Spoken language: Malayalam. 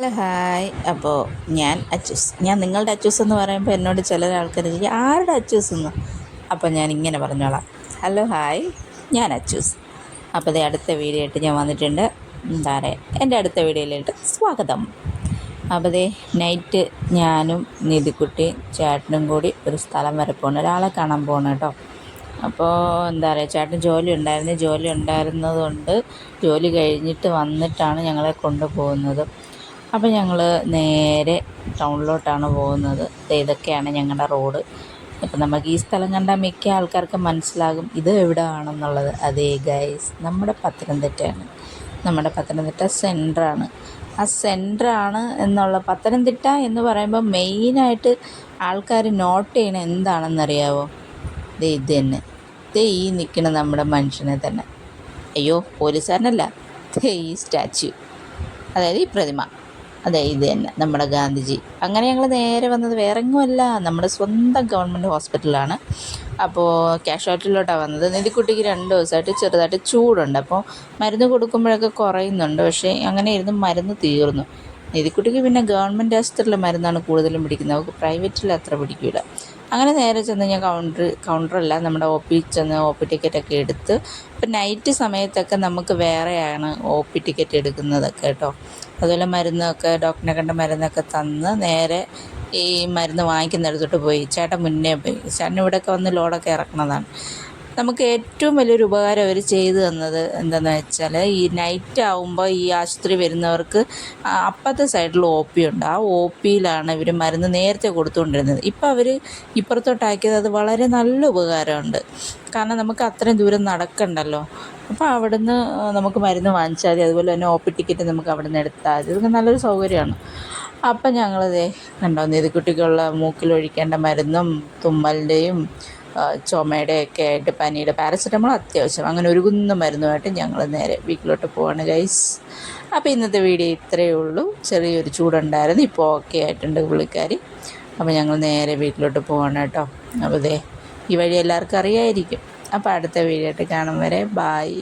Hello hi. അപ്പോൾ ഞാൻ അച്ചൂസ്. ഞാൻ നിങ്ങളുടെ അച്ചൂസ് എന്ന് പറയുമ്പോൾ എന്നോട് ചില ആൾക്കാർ ചോദിക്കും ആരുടെ അച്ചൂസ് എന്ന്. അപ്പോൾ ഞാൻ ഇങ്ങനെ പറഞ്ഞോളാം, ഹലോ ഹായ്, ഞാൻ അച്ചൂസ്. അപ്പോൾ ഇത് അടുത്ത വീഡിയോ ആയിട്ട് ഞാൻ വന്നിട്ടുണ്ട്. എന്താ പറയുക, എൻ്റെ അടുത്ത വീഡിയോയിലായിട്ട് സ്വാഗതം. അപ്പോൾ ദേ നൈറ്റ് ഞാനും നിധിക്കുട്ടിയും ചേട്ടനും കൂടി ഒരു സ്ഥലം വരെ പോകണം, ഒരാളെ കാണാൻ പോകണം കേട്ടോ. അപ്പോൾ എന്താ പറയുക, ചേട്ടൻ ജോലി ഉണ്ടായിരുന്നതുകൊണ്ട് ജോലി കഴിഞ്ഞിട്ട് വന്നിട്ടാണ് ഞങ്ങളെ കൊണ്ടുപോകുന്നത്. അപ്പോൾ ഞങ്ങൾ നേരെ ടൗണിലോട്ടാണ് പോകുന്നത്. ഇതൊക്കെയാണ് ഞങ്ങളുടെ റോഡ്. ഇപ്പം നമുക്ക് ഈ സ്ഥലം കണ്ടാൽ മിക്ക ആൾക്കാർക്കും മനസ്സിലാകും ഇത് എവിടെയാണെന്നുള്ളത്. അതേ ഗൈസ്, നമ്മുടെ പത്തനംതിട്ടയാണ്. നമ്മുടെ പത്തനംതിട്ട സെൻറ്ററാണ്. ആ സെൻറ്ററാണ് എന്നുള്ള പത്തനംതിട്ട എന്ന് പറയുമ്പോൾ മെയിനായിട്ട് ആൾക്കാർ നോട്ട് ചെയ്യണ എന്താണെന്നറിയാവോ? ഇത് തന്നെ, ഈ നിൽക്കുന്ന നമ്മുടെ മനുഷ്യനെ തന്നെ. അയ്യോ, പോലീസുകാരനല്ല, ഈ സ്റ്റാച്യു, അതായത് ഈ പ്രതിമ, അതെ ഇത് തന്നെ നമ്മുടെ ഗാന്ധിജി. അങ്ങനെ ഞങ്ങൾ നേരെ വന്നത് വേറെ എങ്ങുമല്ല, നമ്മുടെ സ്വന്തം ഗവൺമെൻറ് ഹോസ്പിറ്റലാണ്. അപ്പോൾ കാഷ്വാലിറ്റിയിലോട്ടാണ് വന്നത്. നിധിക്കുട്ടിക്ക് 2 ദിവസമായിട്ട് ചെറുതായിട്ട് ചൂടുണ്ട്. അപ്പോൾ മരുന്ന് കൊടുക്കുമ്പോഴൊക്കെ കുറയുന്നുണ്ട്, പക്ഷേ അങ്ങനെ ഇരുന്ന് മരുന്ന് തീർന്നു. നിധിക്കുട്ടിക്ക് പിന്നെ ഗവൺമെൻറ് ആശുപത്രിയിലെ മരുന്നാണ് കൂടുതലും പിടിക്കുന്നത്, അവർക്ക് പ്രൈവറ്റിൽ അത്ര പിടിക്കില്ല. അങ്ങനെ നേരെ ചെന്ന് ഞാൻ കൗണ്ടറല്ല നമ്മുടെ ഒ പി ചെന്ന് ഒ പി ടിക്കറ്റൊക്കെ എടുത്ത്. ഇപ്പം നൈറ്റ് സമയത്തൊക്കെ നമുക്ക് വേറെയാണ് ഒ പി ടിക്കറ്റ് എടുക്കുന്നതൊക്കെ കേട്ടോ. അതുപോലെ മരുന്നൊക്കെ ഡോക്ടറിനെ കണ്ട മരുന്നൊക്കെ തന്ന് നേരെ ഈ മരുന്ന് വാങ്ങിക്കുന്നിടത്തോട്ട് പോയി. ചേട്ടൻ മുന്നേ പോയി. ചേട്ടൻ ഇവിടെയൊക്കെ വന്ന് ലോഡൊക്കെ ഇറക്കണതാണ്. നമുക്ക് ഏറ്റവും വലിയൊരു ഉപകാരം അവർ ചെയ്തു തന്നത് എന്താണെന്ന് വെച്ചാൽ, ഈ നൈറ്റ് ആകുമ്പോൾ ഈ ആശുപത്രി വരുന്നവർക്ക് അപ്പുറത്തെ സൈഡിൽ ഒ പി ഉണ്ട്. ആ ഒ പിയിലാണ് ഇവർ മരുന്ന് നേരത്തെ കൊടുത്തുകൊണ്ടിരുന്നത്. ഇപ്പോൾ അവർ ഇപ്പുറത്തോട്ടാക്കിയത് അത് വളരെ നല്ല ഉപകാരമുണ്ട്. കാരണം നമുക്ക് അത്രയും ദൂരം നടക്കണ്ടല്ലോ. അപ്പോൾ അവിടുന്ന് നമുക്ക് മരുന്ന് വാങ്ങിച്ചാൽ മതി. അതുപോലെ തന്നെ ഒ പി ടിക്കറ്റ് നമുക്ക് അവിടെ നിന്ന് എടുത്താൽ മതി. ഇതൊക്കെ നല്ലൊരു സൗകര്യമാണ്. അപ്പം ഞങ്ങളിതേ കണ്ടോ, നിധിക്കുട്ടിക്കുള്ള മൂക്കിലൊഴിക്കേണ്ട മരുന്നും തുമ്മലിൻ്റെയും ചുമയുടെയൊക്കെ ആയിട്ട്, പനിയുടെ പാരസെറ്റമോൾ അത്യാവശ്യം, അങ്ങനെ ഒരു കുന്ന മരുന്നുമായിട്ട് ഞങ്ങൾ നേരെ വീട്ടിലോട്ട് പോവാണ് ഗൈസ്. അപ്പോൾ ഇന്നത്തെ വീഡിയോ ഇത്രയേ ഉള്ളൂ. ചെറിയൊരു ചൂടുണ്ടായിരുന്നു, ഇപ്പോൾ ഓക്കെ ആയിട്ടുണ്ട് പുള്ളിക്കാരി. അപ്പോൾ ഞങ്ങൾ നേരെ വീട്ടിലോട്ട് പോവാണ് കേട്ടോ. അപ്പോൾ ദേ ഈ വഴി എല്ലാവർക്കും അറിയായിരിക്കും. അപ്പോൾ അടുത്ത വീഡിയോ ആയിട്ട് കാണും വരെ ബായ്.